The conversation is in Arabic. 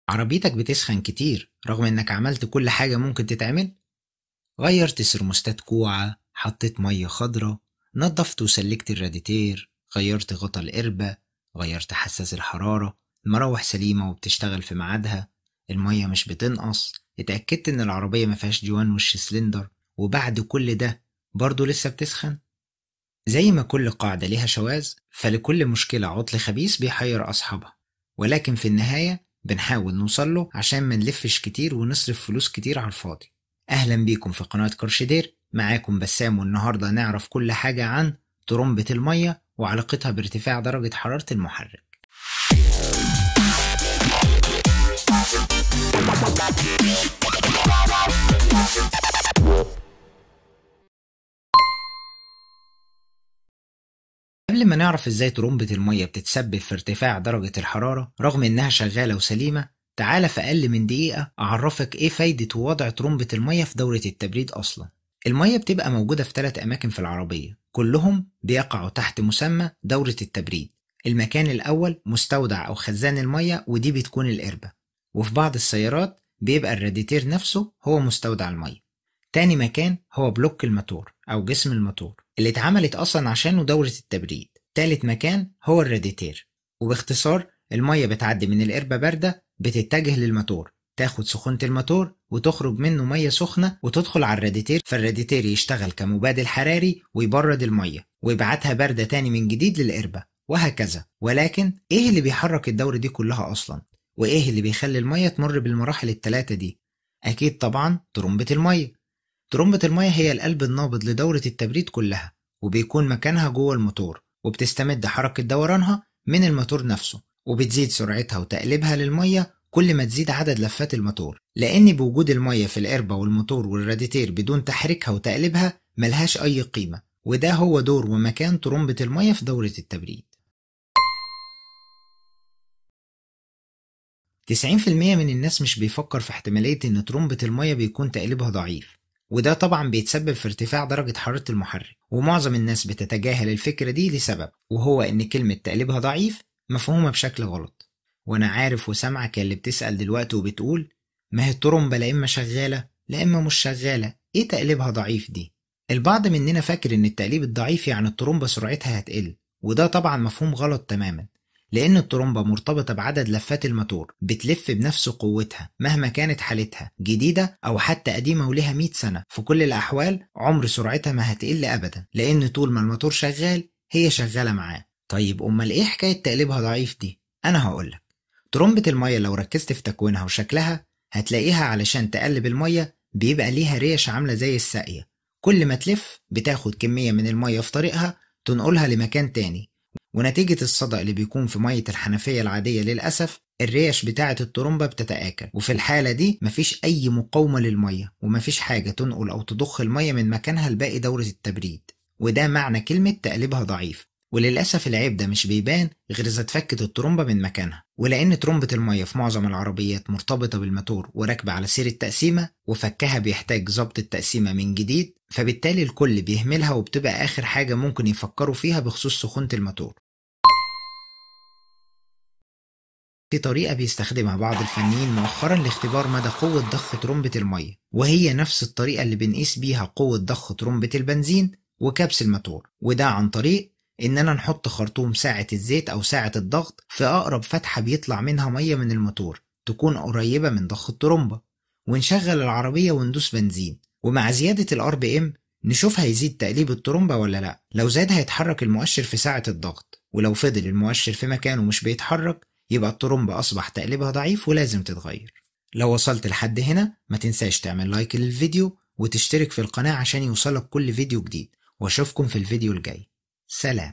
عربيتك بتسخن كتير رغم انك عملت كل حاجة ممكن تتعمل. غيرت سرموستات كوعة، حطيت مية خضرة، نظفت وسلكت الراديتير، غيرت غطا القربة، غيرت حساس الحرارة، المراوح سليمة وبتشتغل في ميعادها، المية مش بتنقص، اتأكدت ان العربية مفيهاش جوان وش سلندر، وبعد كل ده برضو لسه بتسخن. زي ما كل قاعدة ليها شواذ، فلكل مشكلة عطل خبيث بيحير أصحابها، ولكن في النهاية بنحاول نوصله عشان ما نلفش كتير ونصرف فلوس كتير على الفاضي. أهلا بيكم في قناة كارشدير، معاكم بسام، والنهاردة نعرف كل حاجة عن طرمبة المية وعلاقتها بارتفاع درجة حرارة المحرك. قبل ما نعرف ازاي طرمبة المية بتتسبب في ارتفاع درجة الحرارة رغم انها شغالة وسليمة، تعالى في اقل من دقيقة اعرفك ايه فايدة وضع طرمبة المية في دورة التبريد اصلا. المية بتبقى موجودة في 3 اماكن في العربية، كلهم بيقعوا تحت مسمى دورة التبريد. المكان الاول مستودع او خزان المية، ودي بتكون القربة، وفي بعض السيارات بيبقى الراديتير نفسه هو مستودع المية. تاني مكان هو بلوك الموتور أو جسم الموتور اللي اتعملت أصلا عشانه دورة التبريد. تالت مكان هو الراديتير، وباختصار المية بتعدي من القربة باردة بتتجه للموتور، تاخد سخونة الموتور وتخرج منه مية سخنة وتدخل على الراديتير، فالراديتير يشتغل كمبادل حراري ويبرد المية ويبعتها باردة تاني من جديد للقربة، وهكذا. ولكن ايه اللي بيحرك الدورة دي كلها أصلا؟ وايه اللي بيخلي المية تمر بالمراحل ال3 دي؟ أكيد طبعا طرمبة المية. طرمبة المية هي القلب النابض لدورة التبريد كلها، وبيكون مكانها جوه الموتور، وبتستمد حركة دورانها من الموتور نفسه، وبتزيد سرعتها وتقلبها للمية كل ما تزيد عدد لفات الموتور، لأن بوجود المية في القربة والموتور والراديتير بدون تحريكها وتقلبها ملهاش أي قيمة، وده هو دور ومكان طرمبة المية في دورة التبريد. 90% من الناس مش بيفكر في احتمالية إن طرمبة المية بيكون تقليبها ضعيف، وده طبعا بيتسبب في ارتفاع درجة حرارة المحرك، ومعظم الناس بتتجاهل الفكرة دي لسبب، وهو إن كلمة تقليبها ضعيف مفهومة بشكل غلط. وأنا عارف وسامعك اللي بتسأل دلوقتي وبتقول ما هي الطرمبة لا إما شغالة لا إما مش شغالة، إيه تقليبها ضعيف دي؟ البعض مننا فاكر إن التقليب الضعيف يعني الطرمبة سرعتها هتقل، وده طبعا مفهوم غلط تماما، لأن الطرمبة مرتبطة بعدد لفات الموتور، بتلف بنفس قوتها مهما كانت حالتها جديدة أو حتى قديمة ولها 100 سنة. في كل الأحوال عمر سرعتها ما هتقل أبدا، لأن طول ما الموتور شغال هي شغالة معاه. طيب أمال إيه حكاية تقليبها ضعيف دي؟ أنا هقولك. طرمبة المية لو ركزت في تكوينها وشكلها هتلاقيها علشان تقلب المية بيبقى ليها ريش عاملة زي الساقية، كل ما تلف بتاخد كمية من المية في طريقها تنقلها لمكان تاني، ونتيجة الصدأ اللي بيكون في مية الحنفية العادية للأسف الريش بتاعة الطرمبة بتتآكل، وفي الحالة دي مفيش أي مقاومة للمية، ومفيش حاجة تنقل أو تضخ المية من مكانها لباقي دورة التبريد، وده معنى كلمة تقليبها ضعيف. وللأسف العيب ده مش بيبان غير إذا اتفكت الطرمبة من مكانها، ولأن طرمبة المية في معظم العربيات مرتبطة بالموتور وراكبة على سير التقسيمة، وفكها بيحتاج ضبط التقسيمة من جديد، فبالتالي الكل بيهملها وبتبقى آخر حاجة ممكن يفكروا فيها بخصوص سخونة الموتور. في طريقة بيستخدمها بعض الفنيين مؤخرا لاختبار مدى قوة ضخ طرمبة المية، وهي نفس الطريقة اللي بنقيس بيها قوة ضخ طرمبة البنزين وكبس الموتور، وده عن طريق إننا نحط خرطوم ساعة الزيت أو ساعة الضغط في أقرب فتحة بيطلع منها مية من الموتور تكون قريبة من ضخ الطرمبة، ونشغل العربية وندوس بنزين، ومع زيادة الار بي ام نشوف هيزيد تقليب الطرمبة ولا لأ. لو زاد هيتحرك المؤشر في ساعة الضغط، ولو فضل المؤشر في مكانه مش بيتحرك يبقى الطرمبة أصبح تقليبها ضعيف ولازم تتغير. لو وصلت لحد هنا ما تنساش تعمل لايك للفيديو وتشترك في القناة عشان يوصلك كل فيديو جديد، واشوفكم في الفيديو الجاي. سلام.